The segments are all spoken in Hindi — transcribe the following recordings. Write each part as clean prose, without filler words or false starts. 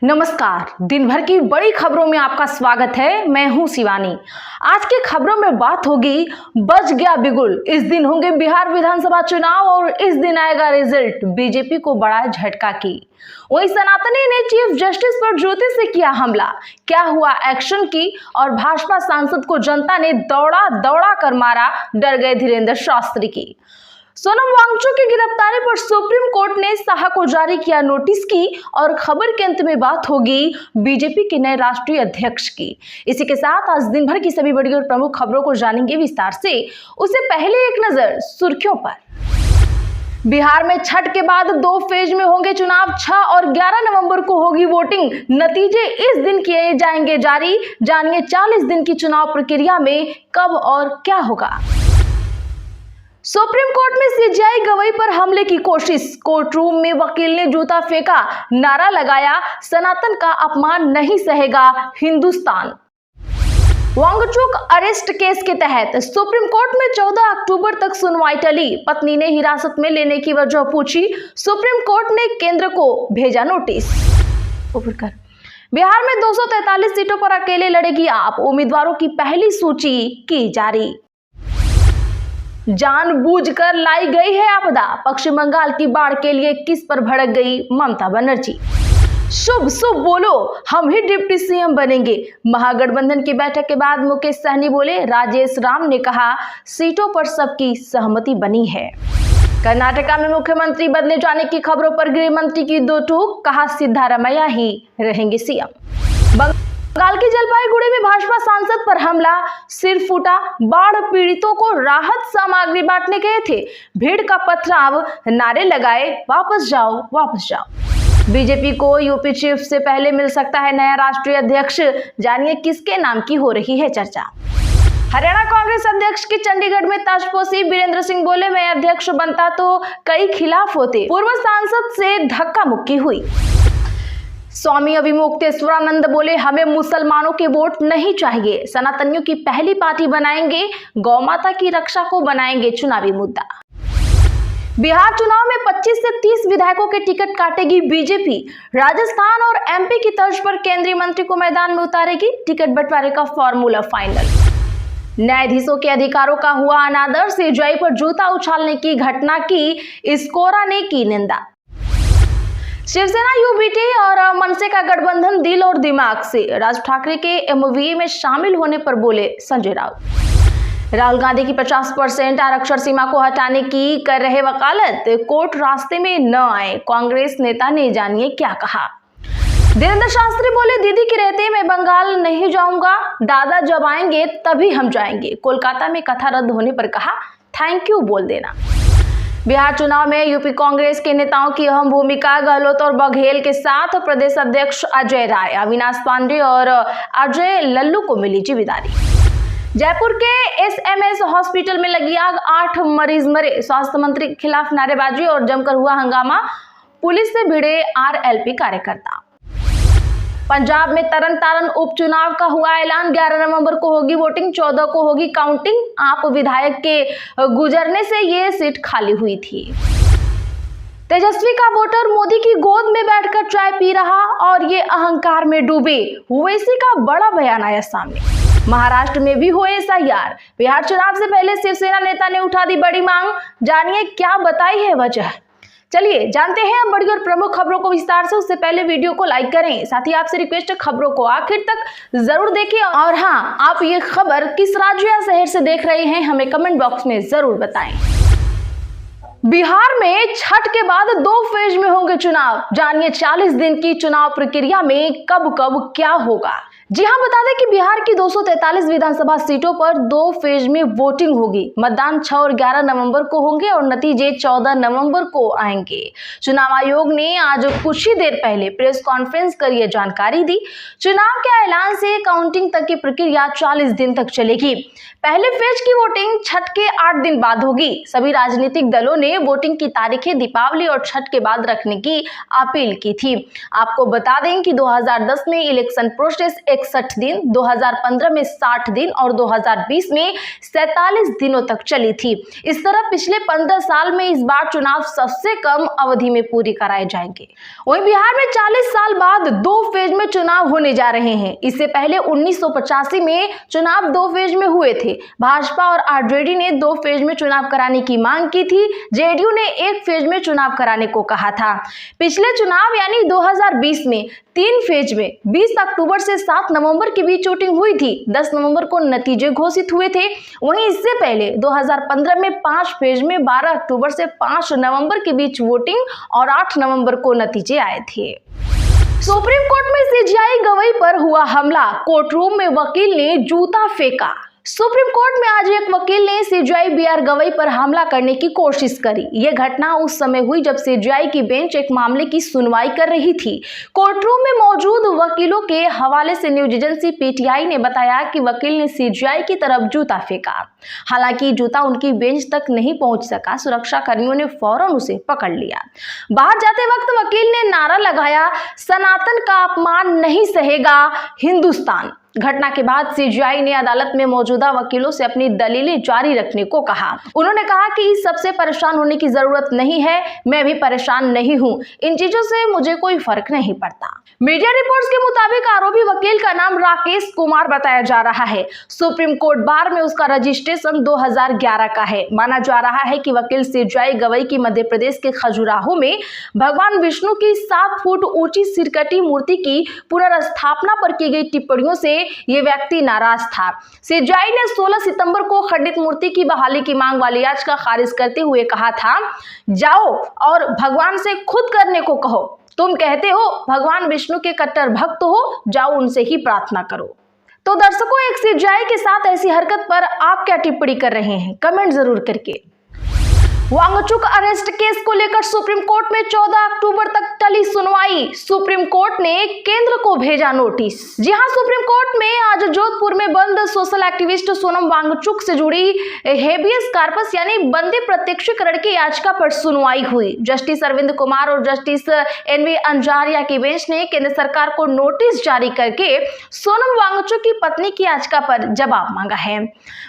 नमस्कार। दिन भर की बड़ी खबरों में आपका स्वागत है। मैं हूं शिवानी। आज की खबरों में बात होगी बज गया बिगुल। इस दिन होंगे बिहार विधानसभा चुनाव और इस दिन आएगा रिजल्ट। बीजेपी को बड़ा झटका की। वहीं सनातनी ने चीफ जस्टिस पर ज्योति से किया हमला। क्या हुआ एक्शन की और भाजपा सांसद को जनता ने दौड़ा दौड़ा कर मारा, डर गए धीरेन्द्र शास्त्री की। सोनम वांगचुक की गिरफ्तारी पर सुप्रीम कोर्ट ने शाह को जारी किया नोटिस की और खबर के अंत में बात होगी बीजेपी के नए राष्ट्रीय अध्यक्ष की। इसी के साथ आज दिन भर की सभी बड़ी और प्रमुख खबरों को जानेंगे विस्तार से। उससे पहले एक नजर सुर्खियों पर। बिहार में छठ के बाद 2 फेज में होंगे चुनाव। 6 और 11 नवंबर को होगी वोटिंग। नतीजे इस दिन किए जाएंगे जारी। जानिए 40 दिन की चुनाव प्रक्रिया में कब और क्या होगा। सुप्रीम कोर्ट में सीजेआई गवाही पर हमले की कोशिश। कोर्ट रूम में वकील ने जूता फेंका, नारा लगाया, सनातन का अपमान नहीं सहेगा हिंदुस्तान। वांगचुक अरेस्ट केस के तहत सुप्रीम कोर्ट में 14 अक्टूबर तक सुनवाई टली। पत्नी ने हिरासत में लेने की वजह पूछी। सुप्रीम कोर्ट ने केंद्र को भेजा नोटिस। बिहार में 243 सीटों पर अकेले लड़ेगी आप। उम्मीदवारों की पहली सूची की जारी। जानबूझकर लाई गई है आपदा। पश्चिम बंगाल की बाढ़ के लिए किस पर भड़क गई ममता बनर्जी। शुभ शुभ बोलो, हम ही डिप्टी सीएम बनेंगे। महागठबंधन की बैठक के बाद मुकेश सहनी बोले। राजेश राम ने कहा सीटों पर सबकी सहमति बनी है। कर्नाटका में मुख्यमंत्री बदले जाने की खबरों पर गृह मंत्री की दो टूक। कहा सिद्धारमैया ही रहेंगे सीएम। बंगाल की जलपाईगुड़ी में भाजपा सांसद पर हमला, सिर फूटा। बाढ़ पीड़ितों को राहत सामग्री बांटने गए थे। भीड़ का पथराव, नारे लगाए वापस जाओ वापस जाओ। बीजेपी को यूपी चीफ से पहले मिल सकता है नया राष्ट्रीय अध्यक्ष। जानिए किसके नाम की हो रही है चर्चा। हरियाणा कांग्रेस अध्यक्ष की चंडीगढ़ में ताजपोशी। वीरेंद्र सिंह बोले मैं अध्यक्ष बनता तो कई खिलाफ होते। पूर्व सांसद से धक्का मुक्की हुई। स्वामी अभिमुक्तेश्वरानंद बोले हमें मुसलमानों के वोट नहीं चाहिए। सनातनियों की पहली पार्टी बनाएंगे। गौ माता की रक्षा को बनाएंगे चुनावी मुद्दा। बिहार चुनाव में 25 से 30 विधायकों के टिकट काटेगी बीजेपी। राजस्थान और एमपी की तर्ज पर केंद्रीय मंत्री को मैदान में उतारेगी। टिकट बंटवारे का फॉर्मूला फाइनल। न्यायाधीशों के अधिकारों का हुआ अनादर। सीजेआई पर जूता उछालने की घटना की इस्कोरा ने की निंदा। शिवसेना यूबीटी और मनसे का गठबंधन दिल और दिमाग से। राज ठाकरे के एमओवी में शामिल होने पर बोले संजय राउत। राहुल गांधी की 50% आरक्षण सीमा को हटाने की कर रहे वकालत। कोर्ट रास्ते में न आए। कांग्रेस नेता ने जानिए क्या कहा। धीरेन्द्र शास्त्री बोले दीदी के रहते मैं बंगाल नहीं जाऊंगा। दादा जब आएंगे तभी हम जाएंगे। कोलकाता में कथा रद्द होने पर कहा थैंक यू बोल देना। बिहार चुनाव में यूपी कांग्रेस के नेताओं की अहम भूमिका। गहलोत और बघेल के साथ प्रदेश अध्यक्ष अजय राय, अविनाश पांडे और अजय लल्लू को मिली जिम्मेदारी। जयपुर के एसएमएस हॉस्पिटल में लगी आग, 8 मरीज मरे। स्वास्थ्य मंत्री के खिलाफ नारेबाजी और जमकर हुआ हंगामा। पुलिस से भिड़े आरएलपी कार्यकर्ता। पंजाब में तरन तारण उपचुनाव का हुआ ऐलान। 11 नवंबर को होगी वोटिंग, 14 को होगी काउंटिंग। आप विधायक के गुजरने से ये सीट खाली हुई थी। तेजस्वी का वोटर मोदी की गोद में बैठकर चाय पी रहा और ये अहंकार में डूबे। ओवैसी का बड़ा बयान आया सामने। महाराष्ट्र में भी हुए एसआईआर। बिहार चुनाव से पहले शिवसेना नेता ने उठा दी बड़ी मांग। जानिए क्या बताई है वजह। चलिए जानते हैं अब बड़ी और प्रमुख खबरों को विस्तार से। उससे पहले वीडियो को लाइक करें। साथ ही आपसे रिक्वेस्ट है खबरों को आखिर तक जरूर देखें। और हाँ, आप ये खबर किस राज्य या शहर से देख रहे हैं हमें कमेंट बॉक्स में जरूर बताएं। बिहार में छठ के बाद 2 फेज में होंगे चुनाव। जानिए 40 दिन की चुनाव प्रक्रिया में कब कब क्या होगा। जी हां, बता दें कि बिहार की 243 विधानसभा सीटों पर 2 फेज में वोटिंग होगी। मतदान 6 और 11 नवंबर को होंगे और नतीजे 14 नवंबर को आएंगे। चुनाव आयोग ने आज कुछ ही देर पहले प्रेस कॉन्फ्रेंस कर यह जानकारी दी। चुनाव के ऐलान से काउंटिंग तक की प्रक्रिया 40 दिन तक चलेगी। पहले फेज की वोटिंग छठ के 8 दिन बाद होगी। सभी राजनीतिक दलों ने वोटिंग की तारीखें दीपावली और छठ के बाद रखने की अपील की थी। आपको बता दें कि 2010 में इलेक्शन प्रोसेस 61 दिन, 2015 में 60 दिन और 2020 में 47 दिनों तक चली थी। इस तरह पिछले 15 साल में इस बार चुनाव सबसे कम अवधि में पूरी कराए जाएंगे। वहीं बिहार में 40 साल बाद 2 फेज में चुनाव होने जा रहे हैं। इससे पहले 1985 में चुनाव 2 फेज में हुए थे। भाजपा और आरजेडी ने 2 फेज में चुनाव कराने की मांग की थी। जेडीयू ने 1 फेज में चुनाव कराने को कहा था। पिछले चुनाव यानी 2020 में 3 फेज में 20 अक्टूबर से 7 नवंबर के बीच वोटिंग हुई थी। 10 नवंबर को नतीजे घोषित हुए थे। वहीं इससे पहले 2015 में 5 फेज में 12 अक्टूबर से 5 नवंबर के बीच वोटिंग और 8 नवंबर को नतीजे आए थे। सुप्रीम कोर्ट में सीजेआई गवाही पर हुआ हमला, कोर्ट रूम में वकील ने जूता फेंका। सुप्रीम कोर्ट में आज एक वकील ने सीजेआई बीआर गवाही पर हमला करने की कोशिश करी। यह घटना उस समय हुई जब सीजेआई की बेंच एक मामले की सुनवाई कर रही थी। कोर्टरूम में मौजूद वकीलों के हवाले से न्यूज एजेंसी पीटीआई ने बताया कि वकील ने सीजेआई की तरफ जूता फेंका। हालांकि जूता उनकी बेंच तक नहीं पहुंच सका। सुरक्षा कर्मियों ने फौरन उसे पकड़ लिया। बाहर जाते वक्त वकील ने नारा लगाया, सनातन का अपमान नहीं सहेगा हिंदुस्तान। घटना के बाद सीजेआई ने अदालत में मौजूदा वकीलों से अपनी दलीलें जारी रखने को कहा। उन्होंने कहा कि इस सबसे परेशान होने की जरूरत नहीं है, मैं भी परेशान नहीं हूं, इन चीजों से मुझे कोई फर्क नहीं पड़ता। मीडिया रिपोर्ट्स के मुताबिक आरोपी वकील का नाम राकेश कुमार बताया जा रहा है। सुप्रीम कोर्ट बार में उसका रजिस्ट्रेशन 2011 का है। माना जा रहा है कि वकील सीजेआई गवाही की मध्य प्रदेश के खजुराहो में भगवान विष्णु की 7 फुट ऊंची सिरकटी मूर्ति की पुनर्स्थापना पर की गई टिप्पणियों से ये व्यक्ति नाराज था। सीजेआई ने 16 सितंबर को खंडित मूर्ति की बहाली की मांग वाली याचिका खारिज करते हुए कहा था, जाओ और भगवान से खुद करने को कहो। तुम कहते हो भगवान विष्णु के कट्टर भक्त हो, जाओ उनसे ही प्रार्थना करो। तो दर्शकों, एक सीजेआई के साथ ऐसी हरकत पर आप क्या टिप्पणी कर रहे हैं, कमेंट जरूर करके। वांगचुक अरेस्ट केस को लेकर सुप्रीम कोर्ट में 14 अक्टूबर तक टली सुनवाई। सुप्रीम कोर्ट ने केंद्र को भेजा नोटिस। जी हां, सुप्रीम कोर्ट में आज जोधपुर में बंद सोशल एक्टिविस्ट सोनम वांगचुक से जुड़ी हेबियस कार्पस यानी बंदी प्रत्यक्षीकरण की याचिका पर सुनवाई हुई। जस्टिस अरविंद कुमार और जस्टिस एनवी अंजारिया की बेंच ने केंद्र सरकार को नोटिस जारी करके सोनम वांगचुक की पत्नी की याचिका पर जवाब मांगा है।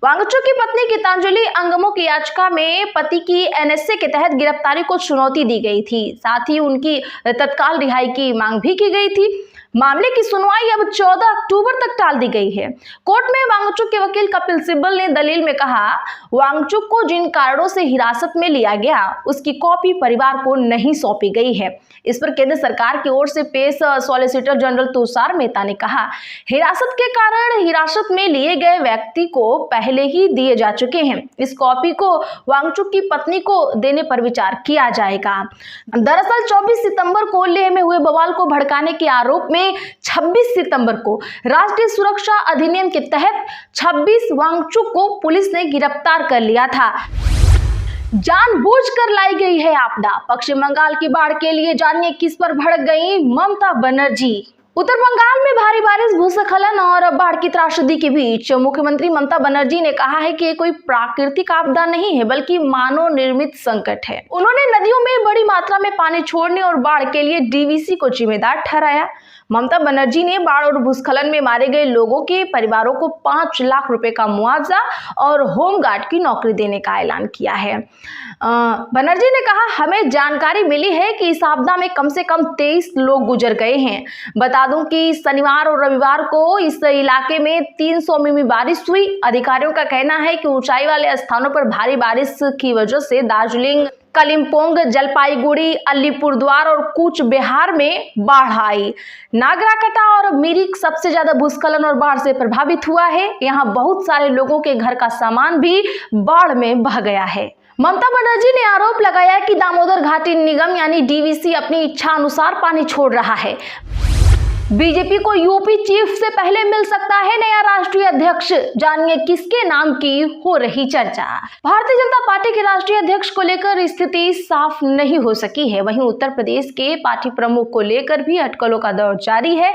वांगचुक की पत्नी गीतांजलि अंगमो की याचिका में पति की एनएसए के तहत गिरफ्तारी को चुनौती दी गई थी। साथ ही उनकी तत्काल रिहाई की मांग भी की गई थी। मामले की सुनवाई अब 14 अक्टूबर तक टाल दी गई है। कोर्ट में वांगचुक के वकील कपिल सिब्बल ने दलील में कहा, वांगचुक को जिन कारणों से हिरासत में लिया गया उसकी कॉपी परिवार को नहीं सौंपी गई है। इस पर केंद्र सरकार की ओर से पेश सॉलिसिटर जनरल तुषार मेहता ने कहा, हिरासत के कारण हिरासत में लिए गए व्यक्ति को पहले ही दिए जा चुके हैं। इस कॉपी को वांगचुक की पत्नी को देने पर विचार किया जाएगा। दरअसल 24 सितंबर को लेह में हुए बवाल को भड़काने के आरोप में 26 सितंबर को राष्ट्रीय सुरक्षा अधिनियम के तहत 26 वांगचुक को पुलिस ने गिरफ्तार कर लिया था। जानबूझकर लाई गई है आपदा, पश्चिम बंगाल की बाढ़ के लिए जानिए किस पर भड़क गई ममता बनर्जी। उत्तर बंगाल में भारी बारिश, भूस्खलन और बाढ़ की त्रासदी के बीच मुख्यमंत्री ममता बनर्जी ने कहा है कि ये कोई प्राकृतिक आपदा नहीं है बल्कि मानव निर्मित संकट है। उन्होंने नदियों में बड़ी मात्रा में पानी छोड़ने और बाढ़ के लिए डीवीसी को जिम्मेदार ठहराया। ममता बनर्जी ने बाढ़ और भूस्खलन में मारे गए लोगों के परिवारों को 5 लाख रुपए का मुआवजा और होमगार्ड की नौकरी देने का ऐलान किया है। बनर्जी ने कहा, हमें जानकारी मिली है कि इस आपदा में कम से कम 23 लोग गुजर गए हैं। बता दूं कि शनिवार और रविवार को इस इलाके में 300 मिमी बारिश हुई। अधिकारियों का कहना है कि ऊंचाई वाले स्थानों पर भारी बारिश की वजह से दार्जिलिंग, कलिम्पोंग, जलपाईगुड़ी, अलीपुरद्वार और कूच बिहार में बाढ़ आई। नागराकटा और मिरिक सबसे ज्यादा भूस्खलन और बाढ़ से प्रभावित हुआ है। यहाँ बहुत सारे लोगों के घर का सामान भी बाढ़ में बह गया है। ममता बनर्जी ने आरोप लगाया कि दामोदर घाटी निगम यानी डीवीसी अपनी इच्छा अनुसार पानी छोड़ रहा है। बीजेपी को यूपी चीफ से पहले मिल सकता है नया राष्ट्रीय अध्यक्ष, जानिए किसके नाम की हो रही चर्चा। भारतीय जनता पार्टी के राष्ट्रीय अध्यक्ष को लेकर स्थिति साफ नहीं हो सकी है। वहीं उत्तर प्रदेश के पार्टी प्रमुख को लेकर भी अटकलों का दौर जारी है।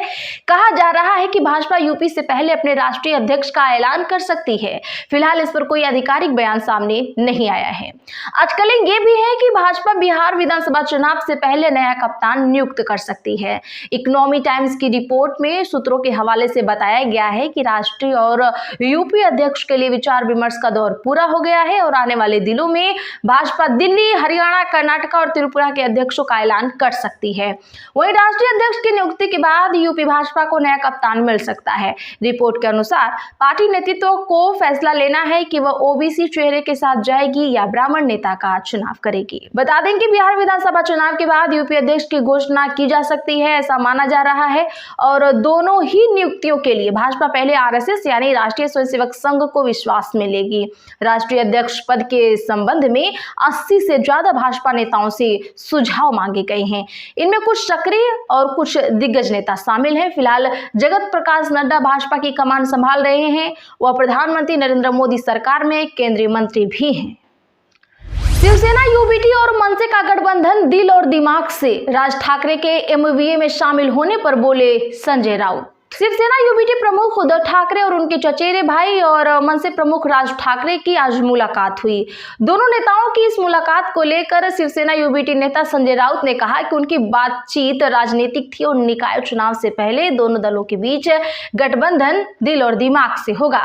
कहा जा रहा है कि भाजपा यूपी से पहले अपने राष्ट्रीय अध्यक्ष का ऐलान कर सकती है। फिलहाल इस पर कोई आधिकारिक बयान सामने नहीं आया है। अटकलें ये भी है कि भाजपा बिहार विधानसभा चुनाव से पहले नया कप्तान नियुक्त कर सकती है। इकोनॉमी टाइम्स की की रिपोर्ट में सूत्रों के हवाले से बताया गया है कि राष्ट्रीय और यूपी अध्यक्ष के लिए विचार विमर्श का दौर पूरा हो गया है और आने वाले दिनों में भाजपा दिल्ली, हरियाणा, कर्नाटक और त्रिपुरा के अध्यक्षों का ऐलान कर सकती है। वहीं राष्ट्रीय अध्यक्ष की नियुक्ति के बाद यूपी भाजपा को नया कप्तान मिल सकता है। रिपोर्ट के अनुसार पार्टी नेतृत्व को फैसला लेना है कि वह ओबीसी चेहरे के साथ जाएगी या ब्राह्मण नेता का चुनाव करेगी। बता दें कि बिहार विधानसभा चुनाव के बाद यूपी अध्यक्ष की घोषणा की जा सकती है, ऐसा माना जा रहा है। और दोनों ही नियुक्तियों के लिए भाजपा पहले आरएसएस यानी राष्ट्रीय स्वयंसेवक संघ को विश्वास में लेगी। राष्ट्रीय अध्यक्ष पद के संबंध में 80 से ज्यादा भाजपा नेताओं से सुझाव मांगे गए हैं। इनमें कुछ सक्रिय और कुछ दिग्गज नेता शामिल हैं। फिलहाल जगत प्रकाश नड्डा भाजपा की कमान संभाल रहे हैं। वह प्रधानमंत्री नरेंद्र मोदी सरकार में केंद्रीय मंत्री भी हैं। शिवसेना, यूबीटी और मनसे का गठबंधन दिल और दिमाग से राज ठाकरे के एमवीए में शामिल होने पर बोले संजय राउत। शिवसेना यूबीटी प्रमुख उद्धव ठाकरे और उनके चचेरे भाई और मनसे प्रमुख राज ठाकरे की आज मुलाकात हुई। दोनों नेताओं की इस मुलाकात को लेकर शिवसेना यूबीटी नेता संजय राउत ने कहा कि उनकी बातचीत राजनीतिक थी और निकाय चुनाव से पहले दोनों दलों के बीच गठबंधन दिल और दिमाग से होगा।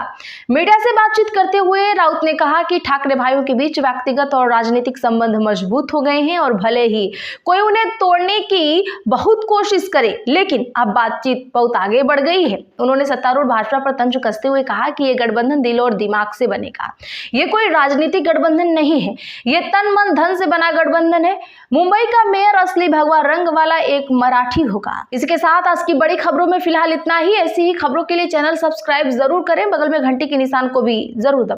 मीडिया से बातचीत करते हुए राउत ने कहा कि ठाकरे भाइयों के बीच व्यक्तिगत और राजनीतिक संबंध मजबूत हो गए हैं और भले ही कोई उन्हें तोड़ने की बहुत कोशिश करे, लेकिन अब बातचीत बहुत आगे बढ़ गई है। उन्होंने सत्तारूढ़ भाजपा पर तंज कसते हुए कहा कि यह गठबंधन दिल और दिमाग से बनेगा। यह कोई राजनीतिक गठबंधन नहीं है, यह तन मन धन से बना गठबंधन है। मुंबई का मेयर असली भगवा रंग वाला एक मराठी होगा। इसके साथ आज की बड़ी खबरों में फिलहाल इतना ही। ऐसी ही खबरों के लिए चैनल सब्सक्राइब जरूर करें, बगल में घंटी के निशान को भी जरूर दबाएं।